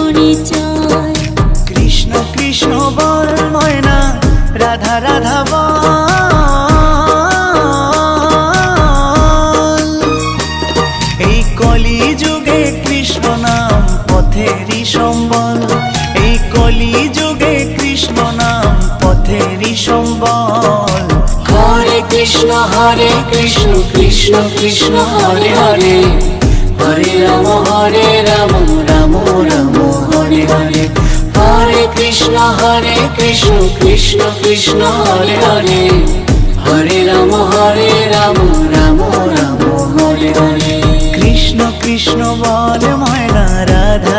পরিচয়। কৃষ্ণ কৃষ্ণ বল ময়না, রাধা রাধা বল। এই কলি যুগে কৃষ্ণ নাম পথেরই সম্বল। এই কলি যুগে কৃষ্ণ নাম পথেরই সম্বল। হরে কৃষ্ণ কৃষ্ণ কৃষ্ণ হরে হরে, হরে রাম রাম রাম হরে হরে। হরে কৃষ্ণ কৃষ্ণ কৃষ্ণ হরে হরে, হরে রাম রাম রাম হরে হরে। কৃষ্ণ কৃষ্ণ বল ময়না, রাধা